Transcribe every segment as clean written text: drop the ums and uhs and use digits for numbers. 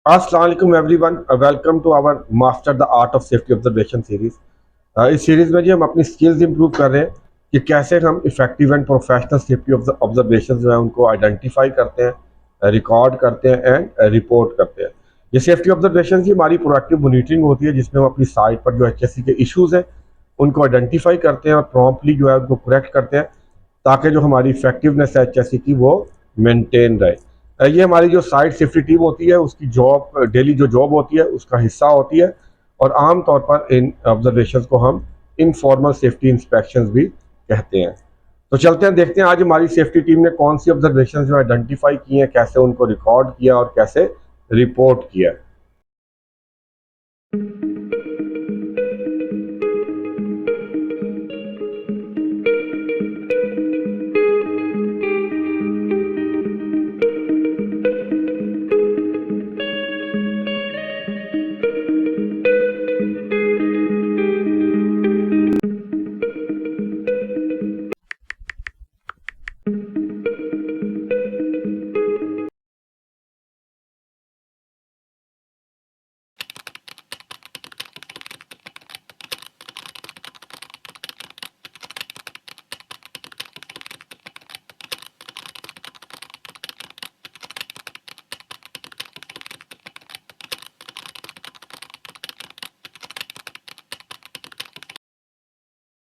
अस्सलाम वालेकुम everyone, welcome to our master the art of safety observation series. इस series में जी हम अपनी स्किल्स इंप्रूव कर रहे हैं कि कैसे हम effective and professional safety observation जो है उनको आइडेंटिफाई करते हैं, रिकॉर्ड करते हैं एंड रिपोर्ट करते हैं। ये सेफ्टी ऑब्जर्वेशन की हमारी प्रोएक्टिव मॉनिटरिंग होती है जिसमें हम अपनी साइट पर जो एचएससी के इश्यूज़ हैं उनको आइडेंटिफाई करते हैं और प्रॉम्प्टली जो है उनको करेक्ट करते हैं ताकि जो हमारी इफेक्टिवनेस है एचएससी की वो मेंटेन रहे। ये हमारी जो साइट सेफ्टी टीम होती है उसकी जॉब, डेली जो जॉब होती है उसका हिस्सा होती है। और आम तौर पर इन ऑब्जर्वेशंस को हम इनफॉर्मल सेफ्टी इंस्पेक्शंस भी कहते हैं। तो चलते हैं, देखते हैं आज हमारी सेफ्टी टीम ने कौन सी ऑब्जर्वेशन जो आइडेंटिफाई की हैं, कैसे उनको रिकॉर्ड किया और कैसे रिपोर्ट किया।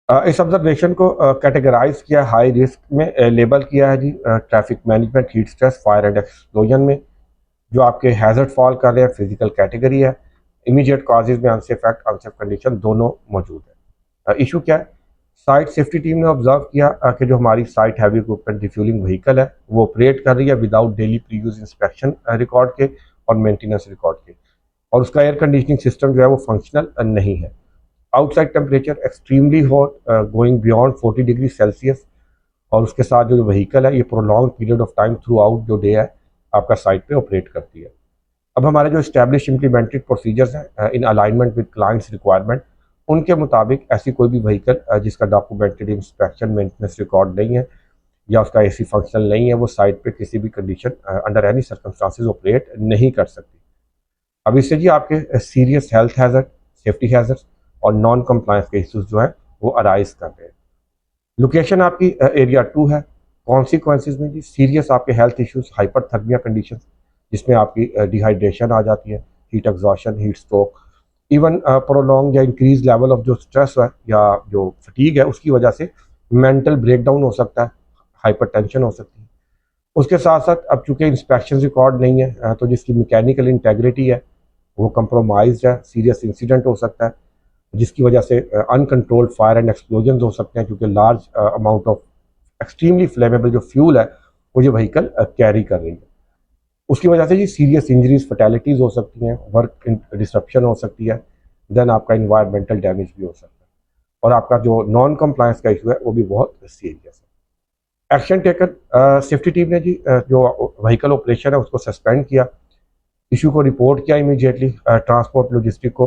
इस ऑब्जर्वेशन को कैटेगराइज किया हाई रिस्क में, लेबल किया है जी traffic management, heat stress, fire and explosion में। जो आपके हैजर्ड फॉल कर रहे हैं फिजिकल कैटेगरी है। इमीडिएट कॉजेज में अनसेफ एक्ट, अनसेफ कंडीशन दोनों मौजूद है। इशू क्या है? साइट सेफ्टी टीम ने ऑब्जर्व किया कि जो हमारी site heavy equipment refuelling vehicle है वो ऑपरेट कर रही है without daily pre use inspection record के और मेंटेनेंस रिकॉर्ड के, और उसका एयर कंडीशनिंग सिस्टम जो है वो फंक्शनल नहीं है। Outside temperature extremely hot, going beyond 40 degree Celsius, और उसके साथ जो व्हीकल है ये prolong period of time through out जो डे है आपका साइट पे ऑपरेट करती है। अब हमारे जो इस्टेब्लिश इम्प्लीमेंटेड प्रोसीजर्स हैं in alignment with clients requirement, उनके मुताबिक ऐसी कोई भी व्हीकल जिसका डॉक्यूमेंटेड इंस्पेक्शन मेंटेनेंस रिकॉर्ड नहीं है या उसका एसी फंक्शनल नहीं है, वो साइट पे किसी भी condition under any circumstances operate नहीं कर सकती। अब इससे जी आपके serious health hazard, safety hazard और नॉन कंप्लायंस के इश्यूज जो है वो अराइज कर रहे हैं। लोकेशन आपकी एरिया 2 है। कॉन्सिक्वेंसेज में जी सीरियस आपके हेल्थ इश्यूज, हाइपरथर्मिया कंडीशन जिसमें आपकी डिहाइड्रेशन आ जाती है, heat exhaustion, heat stroke, even prolong या इंक्रीज लेवल ऑफ जो स्ट्रेस है या जो फटीग है उसकी वजह से मेंटल ब्रेकडाउन हो सकता है, हाइपरटेंशन हो सकती है। उसके साथ साथ अब चूंकि इंस्पेक्शन रिकॉर्ड नहीं है तो जिसकी मैकेनिकल इंटेग्रिटी है वो कंप्रोमाइज है, सीरियस इंसिडेंट हो सकता है जिसकी वजह से अनकंट्रोल्ड फायर एंड एक्सप्लोजन हो सकते हैं क्योंकि large amount of extremely flammable जो फ्यूल है वो ये व्हीकल कैरी कर रही है। उसकी वजह से जी सीरियस इंजरीज, फैटेलिटीज़ हो सकती हैं, वर्क डिस्ट्रप्शन हो सकती है, देन आपका इन्वायरमेंटल डैमेज भी हो सकता है, और आपका जो नॉन कंप्लायंस का इशू है वो भी बहुत सीरियस है। एक्शन टेकन, सेफ्टी टीम ने जी जो व्हीकल ऑपरेशन है उसको सस्पेंड किया, इशू को रिपोर्ट किया इमीडिएटली, ट्रांसपोर्ट लॉजिस्टिक को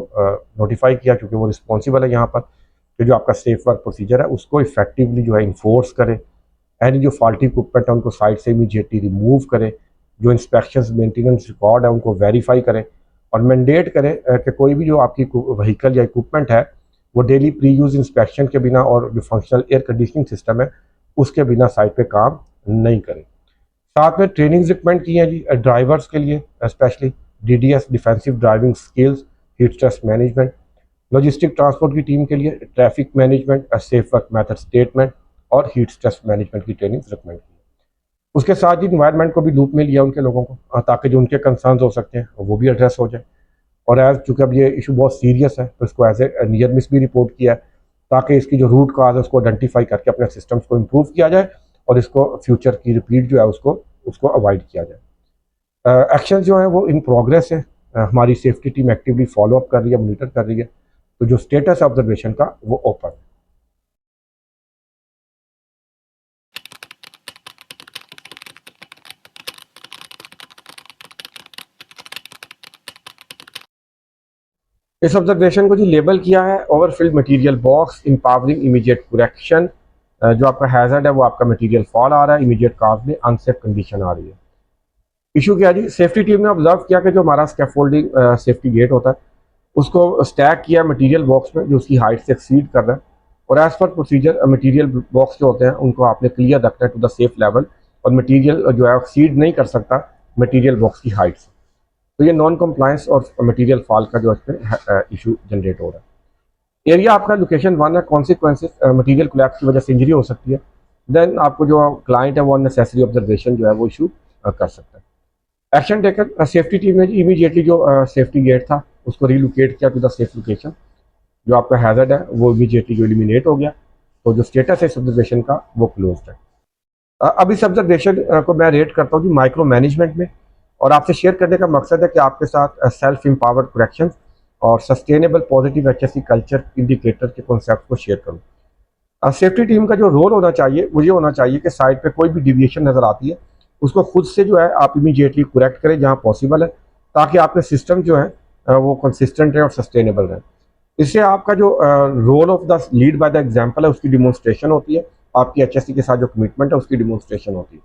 नोटिफाई किया क्योंकि वो रिस्पॉन्सिबल है यहाँ पर कि जो आपका सेफ वर्क प्रोसीजर है उसको इफेक्टिवली जो है इन्फोर्स करे, एंड जो फॉल्टी इक्विपमेंट है उनको साइट से इमीडिएटली रिमूव करे, जो इंस्पेक्शन मेंटेनेंस रिकॉर्ड है उनको वेरीफाई करें, और मैंडेट करें कि कोई भी जो आपकी व्हीकल या इक्विपमेंट है वो डेली प्री यूज इंस्पेक्शन के बिना और जो फंक्शनल एयर कंडीशनिंग सिस्टम है उसके बिना साइट पे काम नहीं करें। साथ में ट्रेनिंग रिकमेंड की है जी ड्राइवर्स के लिए, specially DDS, defensive driving skills, heat stress management, logistic transport की टीम के लिए traffic management, safe work method statement और हीट स्ट्रेस मैनेजमेंट की ट्रेनिंग रिकमेंड की। उसके साथ ही इन्वायरमेंट को भी लूप में लिया उनके लोगों को, ताकि जो उनके कंसर्न्स हो सकते हैं वो भी एड्रेस हो जाए। और एज चूँकि अब ये इशू बहुत सीरियस है तो इसको एज ए नियर मिस भी रिपोर्ट किया है ताकि इसकी जो रूट काज है उसको आइडेंटिफाई करके अपने सिस्टम्स को इम्प्रूव किया जाए और इसको फ्यूचर की रिपीट जो है उसको उसको अवॉइड किया जाए। एक्शन जो है वो इन प्रोग्रेस है। हमारी safety team actively follow up कर रही है, मॉनिटर कर रही है, तो जो स्टेटस ऑब्जर्वेशन का वो ओपन है। इस ऑब्जर्वेशन को जो लेबल किया है overfilled material box empowering immediate correction. जो आपका हैजर्ड है वो आपका मटेरियल फॉल आ रहा है, इमीडिएट काज में अनसेफ कंडीशन आ रही है। इशू क्या है जी, सेफ्टी टीम ने ऑब्जर्व किया कि जो हमारा स्कैफोल्डिंग सेफ्टी गेट होता है उसको स्टैक किया मटेरियल बॉक्स में जो उसकी हाइट से एक्सीड कर रहा है, और as per procedure material box जो होते हैं उनको आपने क्लियर रखना है टू द सेफ लेवल, और मटेरियल जो है एक्सीड नहीं कर सकता मटेरियल बॉक्स की हाइट से। तो ये नॉन कंप्लायंस और मटेरियल फॉल का जो इसमें इशू जनरेट हो रहा है। एरिया आपका लोकेशन 1 है, कॉन्सिक्वेंसेज मटेरियल कोलैप्स की वजह से इंजरी हो सकती है। देन आपको जो क्लाइंट है वो नेसेसरी ऑब्जर्वेशन जो है वो इशू कर सकता है। एक्शन टेकन, सेफ्टी टीम ने इमीडिएटली जो सेफ्टी गेट था उसको रिलोकेट किया टू द सेफ लोकेशन। जो आपका हैजर्ड है वो इमीडिएटली जो एलिमिनेट हो गया, तो जो स्टेटस है इस ऑब्जर्वेशन का वो क्लोज्ड है। अब इस ऑब्जर्वेशन को मैं रेट करता हूँ कि माइक्रो मैनेजमेंट में, और आपसे शेयर करने का मकसद है कि आपके साथ सेल्फ एम्पावर्ड करेक्शन और sustainable positive HSE culture indicator के कॉन्सेप्ट को शेयर करूँ। सेफ्टी टीम का जो रोल होना चाहिए वो ये होना चाहिए कि साइड पे कोई भी डिविएशन नज़र आती है उसको खुद से जो है आप इमीडिएटली करेक्ट करें जहाँ पॉसिबल है, ताकि आपके सिस्टम जो है वो कंसिस्टेंट रहे और सस्टेनेबल रहे। इससे आपका जो role of the lead by the example है उसकी डिमॉन्स्ट्रेशन होती है, आपकी HSE के साथ जो कमिटमेंट है उसकी डिमॉन्स्ट्रेशन होती है।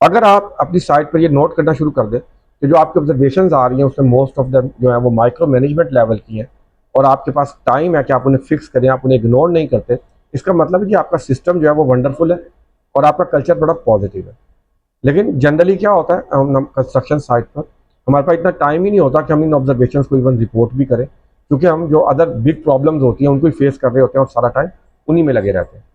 अगर आप अपनी साइट पर ये नोट करना शुरू कर दें कि जो आपकी ऑब्जर्वेशन आ रही हैं उसमें मोस्ट ऑफ द जो है वो माइक्रो मैनेजमेंट लेवल की हैं, और आपके पास टाइम है कि आप उन्हें फिक्स करें, आप उन्हें इग्नोर नहीं करते, इसका मतलब है कि आपका सिस्टम जो है वो वंडरफुल है और आपका कल्चर बड़ा पॉजिटिव है। लेकिन जनरली क्या होता है, हम कंस्ट्रक्शन साइट पर हमारे पास इतना टाइम ही नहीं होता कि हम इन ऑब्जर्वेशन को इवन रिपोर्ट भी करें, क्योंकि हम जो अदर बिग प्रॉब्लम्स होती हैं उनको ही फेस कर रहे होते हैं और सारा टाइम उन्हीं में लगे रहते हैं।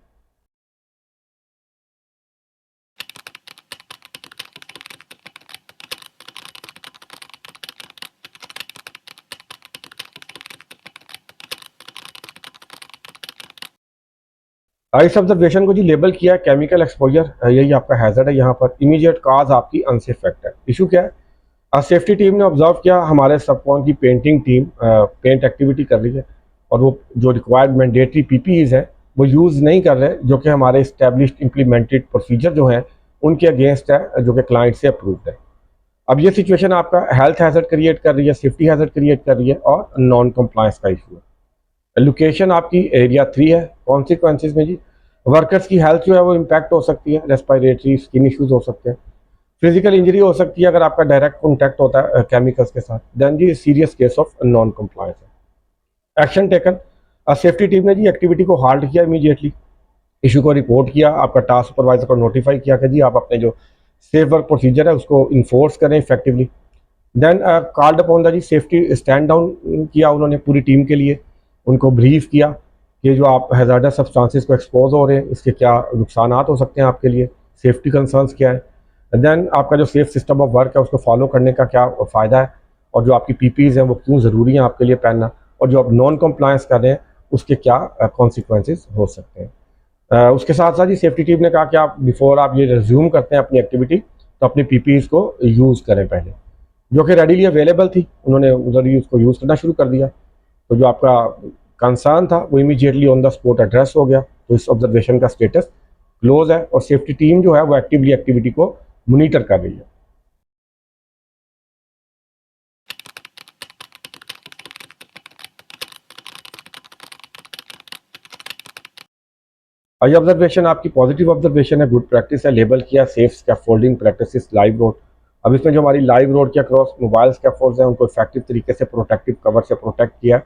इस ऑब्जर्वेशन को जी लेबल किया है केमिकल एक्सपोजर, यही आपका हैजर्ड है। यहाँ पर इमीडिएट काज आपकी अनसेफ फैक्ट है। इशू क्या है, सेफ्टी टीम ने ऑब्जर्व किया हमारे सबकॉन की पेंटिंग टीम पेंट एक्टिविटी कर रही है, और वो जो रिक्वायर्ड मैंडेटरी PPEs है वो यूज़ नहीं कर रहे, जो कि हमारे इस्टेब्लिश्ड इम्प्लीमेंटेड प्रोसीजर जो हैं उनके अगेंस्ट है, जो कि क्लाइंट से अप्रूव्ड है। अब ये सिचुएशन आपका हेल्थ हैजर्ड क्रिएट कर रही है, सेफ्टी हैजर्ड क्रिएट कर रही है, और नॉन कंप्लायंस का इशू है। लोकेशन आपकी एरिया 3 है। कॉन्सिक्वेंसेज में जी वर्कर्स की हेल्थ जो है वो इम्पैक्ट हो सकती है, रेस्पिरेटरी स्किन इश्यूज हो सकते हैं, फिजिकल इंजरी हो सकती है अगर आपका डायरेक्ट कॉन्टैक्ट होता है केमिकल्स के साथ। देन जी serious case of non compliance है। एक्शन टेकन, सेफ्टी टीम ने जी एक्टिविटी को हाल्ट किया इमीडिएटली, इशू को रिपोर्ट किया, आपका टास्क सुपरवाइजर को नोटिफाई किया कि जी आप अपने जो सेफ वर्क प्रोसीजर है उसको इन्फोर्स करें effectively. Then called upon the जी सेफ्टी स्टैंड डाउन किया उन्होंने पूरी टीम के लिए, उनको ब्रीफ किया कि जो आप हैजार्डस सब्सटेंसेस को एक्सपोज हो रहे हैं इसके क्या नुकसान हो सकते हैं आपके लिए, सेफ्टी कंसर्न्स क्या है। देन आपका जो सेफ सिस्टम ऑफ वर्क है उसको फॉलो करने का क्या फ़ायदा है, और जो आपकी PPEs हैं वो क्यों ज़रूरी हैं आपके लिए पहनना, और जो आप नॉन कंप्लायंस कर रहे हैं उसके क्या कॉन्सिक्वेंसेज हो सकते हैं। उसके साथ साथ ही सेफ्टी टीम ने कहा कि आप बिफोर आप ये रिज्यूम करते हैं अपनी एक्टिविटी तो अपनी PPEs को यूज़ करें पहले, जो कि रेडीली अवेलेबल थी, उन्होंने उधर ही उसको यूज़ करना शुरू कर दिया। तो जो आपका कंसर्न था वो immediately on the spot address हो गया, तो इस ऑब्जर्वेशन का स्टेटस क्लोज है, और सेफ्टी टीम जो है वो एक्टिवली एक्टिविटी को मोनीटर कर रही है। ये ऑब्जर्वेशन आपकी पॉजिटिव ऑब्जर्वेशन है, गुड प्रैक्टिस है, लेबल किया safe scaffolding practices live road. अब इसमें जो हमारी लाइव रोड के अक्रॉस मोबाइल स्कैफोल्ड्स हैं उनको इफेक्टिव तरीके से प्रोटेक्टिव कवर से प्रोटेक्ट किया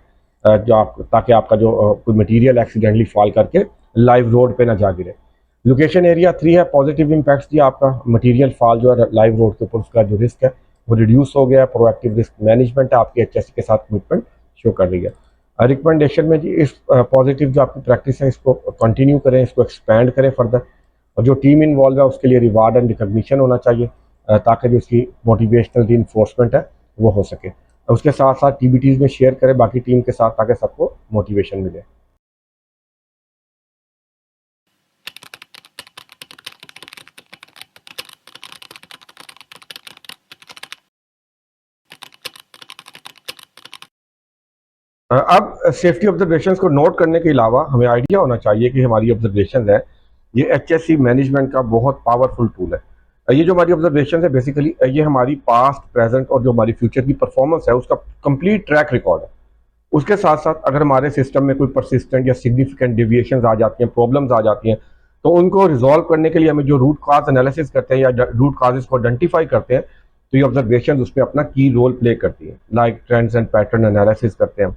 जो आप ताकि आपका जो कोई मटेरियल एक्सीडेंटली फॉल करके लाइव रोड पे ना जा गिरे। लोकेशन एरिया 3 है, पॉजिटिव इम्पैक्ट्स दिया, आपका मटेरियल फॉल जो है लाइव रोड के ऊपर उसका जो रिस्क है वो रिड्यूस हो गया, प्रोएक्टिव रिस्क मैनेजमेंट है, आपकी HSE के साथ कमिटमेंट शो कर रही है। रिकमेंडेशन में जी इस पॉजिटिव जो आपकी प्रैक्टिस है इसको कंटिन्यू करें, इसको एक्सपैंड करें फर्दर, और जो टीम इन्वॉल्व है उसके लिए रिवार्ड एंड रिकग्निशन होना चाहिए ताकि जो उसकी मोटिवेशनल रीइंफोर्समेंट है वो हो सके। उसके साथ साथ TBTs में शेयर करें बाकी टीम के साथ ताकि सबको मोटिवेशन मिले। अब सेफ्टी ऑब्जर्वेशंस को नोट करने के अलावा हमें आइडिया होना चाहिए कि हमारी ऑब्जर्वेशन है ये HSE मैनेजमेंट का बहुत पावरफुल टूल है। ये जो हमारी ऑब्जर्वेशन है बेसिकली ये हमारी पास्ट प्रेजेंट और जो हमारी फ्यूचर की परफॉर्मेंस है उसका कंप्लीट ट्रैक रिकॉर्ड है। उसके साथ साथ अगर हमारे सिस्टम में कोई परसिस्टेंट या सिग्निफिकेंट डेविएशंस आ जाती हैं, प्रॉब्लम्स आ जाती हैं, तो उनको रिजॉल्व करने के लिए हमें जो रूट काज एनालिसिस करते हैं या रूट काजेस को आइडेंटिफाई करते हैं तो ये ऑब्जर्वेशन उसमें अपना की रोल प्ले करती है, like trends and pattern analysis करते हैं हम।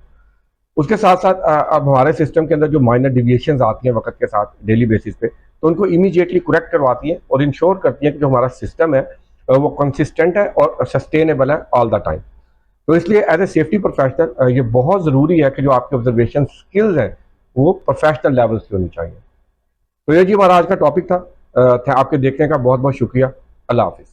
उसके साथ साथ अब हमारे सिस्टम के अंदर जो माइनर डिविएशंस आती हैं वक्त के साथ डेली बेसिस पे, तो उनको इमीडिएटली करेक्ट करवाती हैं और इंश्योर करती हैं कि जो हमारा सिस्टम है वो कंसिस्टेंट है और सस्टेनेबल है ऑल द टाइम। तो इसलिए एज ए सेफ्टी प्रोफेशनल ये बहुत ज़रूरी है कि जो आपके ऑब्जर्वेशन स्किल्स हैं वो प्रोफेशनल लेवल्स की होनी चाहिए। तो ये जी हमारा आज का टॉपिक था। आपके देखने का बहुत बहुत शुक्रिया। अल्लाह हाफिज़।